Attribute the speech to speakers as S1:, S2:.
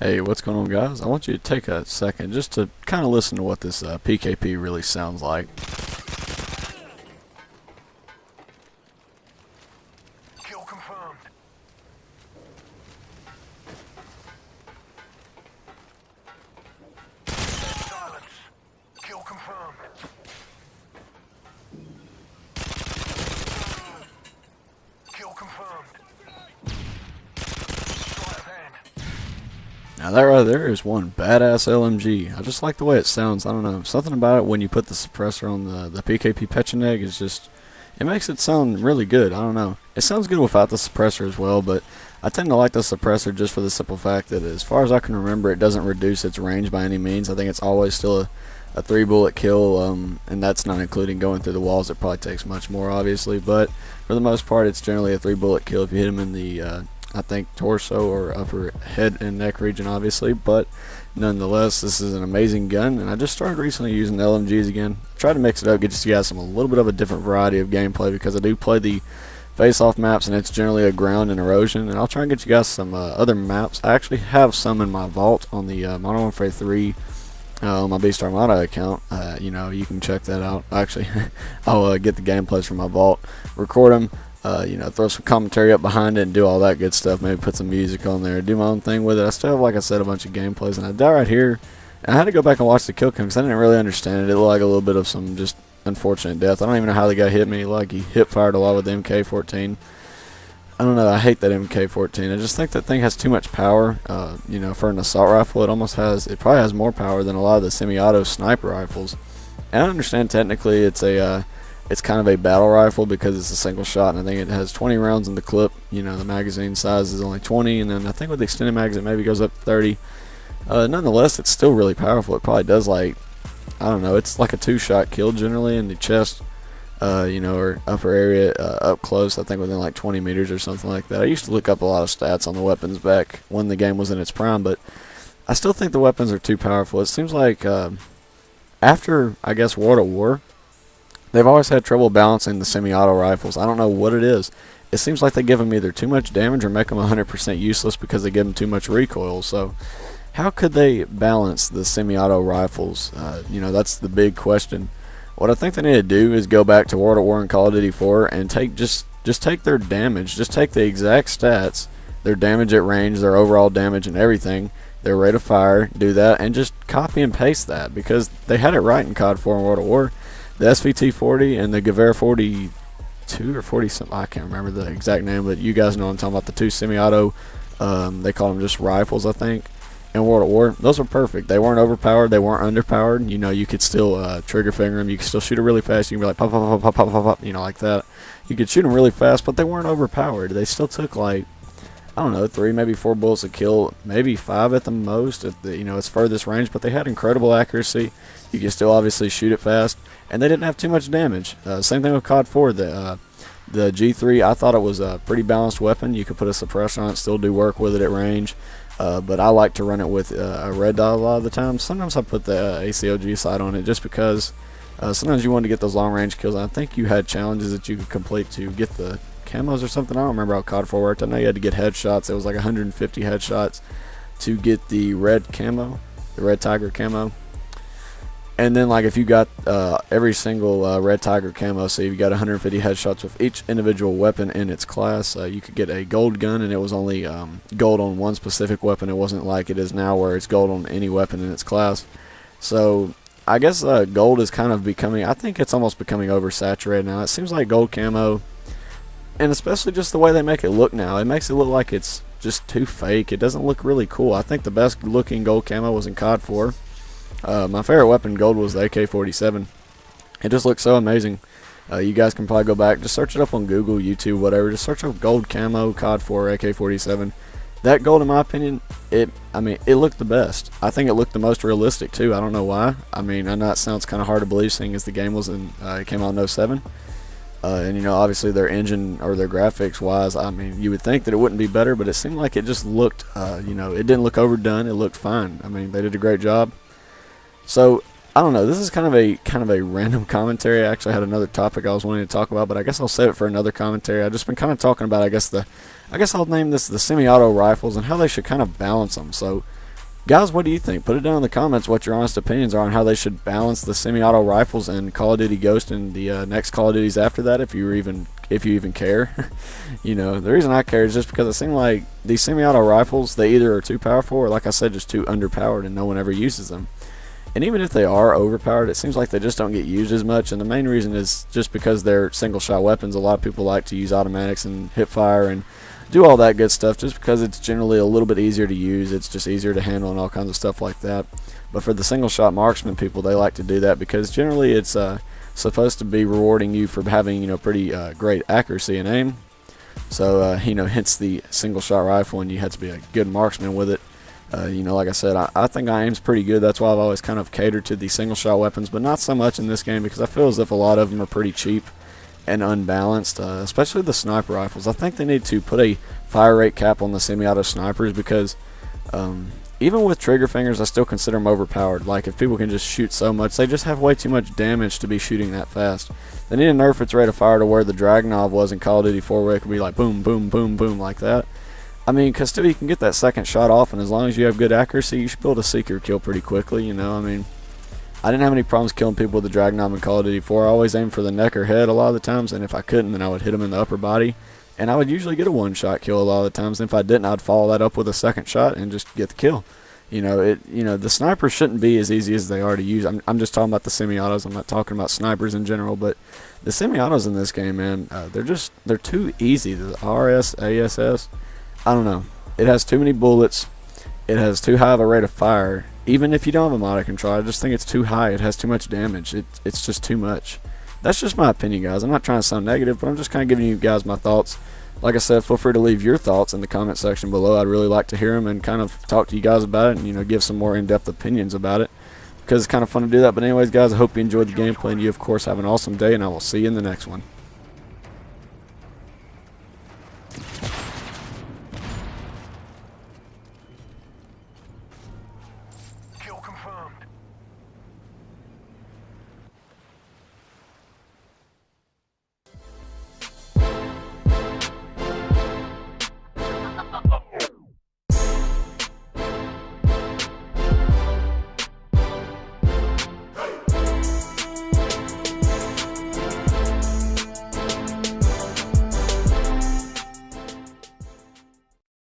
S1: Hey, what's going on, guys? I want you to take a second just to kind of listen to what this PKP really sounds like.
S2: Kill confirmed. Silence. Kill confirmed. Kill confirmed. Sleight of hand.
S1: Now that right there is one badass LMG. I just like the way it sounds. I don't know, something about it when you put the suppressor on the PKP Pecheneg is just, it makes it sound really good. I don't know. It sounds good without the suppressor as well, but I tend to like the suppressor just for the simple fact that as far as I can remember, it doesn't reduce its range by any means. I think it's always still a 3-bullet kill, and that's not including going through the walls. It probably takes much more, obviously, but for the most part, it's generally a 3-bullet kill if you hit him in the I think torso or upper head and neck region, obviously, but nonetheless, this is an amazing gun, and I just started recently using the LMGs again. Try to mix it up, get you guys a little bit of a different variety of gameplay, because I do play the face-off maps, and it's generally a ground and erosion, and I'll try and get you guys some other maps. I actually have some in my vault on the MW3 on my Beast Armada account. You know, you can check that out. Actually, I'll get the gameplays from my vault, record them, you know, throw some commentary up behind it and do all that good stuff. Maybe put some music on there, do my own thing with it. I still have, like I said, a bunch of gameplays, and I died right here. And I had to go back and watch the kill cam because I didn't really understand it. It looked like a little bit of some just unfortunate death. I don't even know how the guy hit me. Like, he hip-fired a lot with the MK14. I don't know, I hate that MK14. I just think that thing has too much power. You know, for an assault rifle, it probably has more power than a lot of the semi-auto sniper rifles. And I understand technically it's kind of a battle rifle because it's a single shot, and I think it has 20 rounds in the clip. You know, the magazine size is only 20, and then I think with the extended magazine it maybe goes up to 30. Nonetheless, it's still really powerful. It probably does, like, I don't know, it's like a 2-shot kill generally in the chest, you know, or upper area, up close, I think within like 20 meters or something like that. I used to look up a lot of stats on the weapons back when the game was in its prime, but I still think the weapons are too powerful. It seems like after, I guess, World at War, they've always had trouble balancing the semi-auto rifles. I don't know what it is. It seems like they give them either too much damage or make them 100% useless because they give them too much recoil. So how could they balance the semi-auto rifles? You know, that's the big question. What I think they need to do is go back to World at War and Call of Duty 4 and take just take their damage, just take the exact stats, their damage at range, their overall damage and everything, their rate of fire, do that, and just copy and paste that, because they had it right in COD 4 and World at War. The SVT-40 and the Gewehr 42 or 40 something, I can't remember the exact name, but you guys know what I'm talking about, the 2 semi-auto, they call them just rifles, I think, in World at War. Those were perfect. They weren't overpowered, they weren't underpowered. You know, you could still trigger finger them, you could still shoot it really fast, you can be like pop, pop, pop, pop, pop, pop, pop, you know, like that. You could shoot them really fast, but they weren't overpowered. They still took, like, I don't know, 3, maybe 4 bullets a kill, maybe 5 at the most, at the, you know, its furthest range, but they had incredible accuracy. You could still obviously shoot it fast, and they didn't have too much damage. Same thing with COD 4. The G3, I thought it was a pretty balanced weapon. You could put a suppressor on it, still do work with it at range, but I like to run it with a red dot a lot of the time. Sometimes I put the ACOG sight on it just because sometimes you want to get those long range kills. I think you had challenges that you could complete to get the camos or something. I don't remember how COD 4 worked. I know you had to get headshots. It was like 150 headshots to get the red camo, the red tiger camo. And then, like, if you got every single red tiger camo, so you got 150 headshots with each individual weapon in its class, you could get a gold gun, and it was only gold on one specific weapon. It wasn't like it is now where it's gold on any weapon in its class. So I guess gold is kind of becoming, I think it's almost becoming oversaturated now. It seems like gold camo, and especially just the way they make it look now, it makes it look like it's just too fake. It doesn't look really cool. I think the best looking gold camo was in COD 4. My favorite weapon gold was the AK-47. It just looks so amazing. You guys can probably go back, just search it up on Google, YouTube, whatever. Just search up gold camo, COD 4, AK-47. That gold, in my opinion, it looked the best. I think it looked the most realistic too. I don't know why. I mean, I know it sounds kind of hard to believe, seeing as the game was in, it came out in '07. And you know, obviously their engine or their graphics wise, I mean, you would think that it wouldn't be better, but it seemed like it just looked, you know, it didn't look overdone. It looked fine. I mean, they did a great job. So I don't know. This is kind of a random commentary. I actually had another topic I was wanting to talk about, but I guess I'll save it for another commentary. I've just been kind of talking about, I guess I'll name this the semi-auto rifles and how they should kind of balance them. So Guys, what do you think? Put it down in the comments what your honest opinions are on how they should balance the semi-auto rifles in Call of Duty Ghost and the next Call of Duties after that, if you even care. You know, the reason I care is just because it seems like these semi-auto rifles, they either are too powerful or, like I said, just too underpowered, and no one ever uses them. And even if they are overpowered, it seems like they just don't get used as much. And the main reason is just because they're single-shot weapons. A lot of people like to use automatics and hip fire and do all that good stuff just because it's generally a little bit easier to use. It's just easier to handle and all kinds of stuff like that. But for the single-shot marksman people, they like to do that because generally it's supposed to be rewarding you for having, you know, pretty great accuracy and aim. So you know, hence the single-shot rifle, and you have to be a good marksman with it. You know, like I said, I think I aim's pretty good. That's why I've always kind of catered to the single-shot weapons, but not so much in this game because I feel as if a lot of them are pretty cheap and unbalanced, especially the sniper rifles. I think they need to put a fire rate cap on the semi-auto snipers because even with trigger fingers, I still consider them overpowered. Like, if people can just shoot so much, they just have way too much damage to be shooting that fast. They need to nerf its rate of fire to where the drag knob was in Call of Duty 4, where it could be like boom, boom, boom, boom, like that. I mean, because still you can get that second shot off, and as long as you have good accuracy, you should be able to seek your kill pretty quickly, you know. I mean, I didn't have any problems killing people with the drag knob in Call of Duty 4. I always aimed for the neck or head a lot of the times, and if I couldn't, then I would hit them in the upper body. And I would usually get a one-shot kill a lot of the times, and if I didn't, I'd follow that up with a second shot and just get the kill. You know, the snipers shouldn't be as easy as they are to use. I'm just talking about the semi-autos. I'm not talking about snipers in general, but the semi-autos in this game, man, they're too easy. The RS, ASS, I don't know. It has too many bullets. It has too high of a rate of fire. Even if you don't have a modded control, I just think it's too high. It has too much damage. It's just too much. That's just my opinion, guys. I'm not trying to sound negative, but I'm just kind of giving you guys my thoughts. Like I said, feel free to leave your thoughts in the comment section below. I'd really like to hear them and kind of talk to you guys about it and, you know, give some more in-depth opinions about it because it's kind of fun to do that. But anyways, guys, I hope you enjoyed the gameplay and you, of course, have an awesome day, and I will see you in the next one.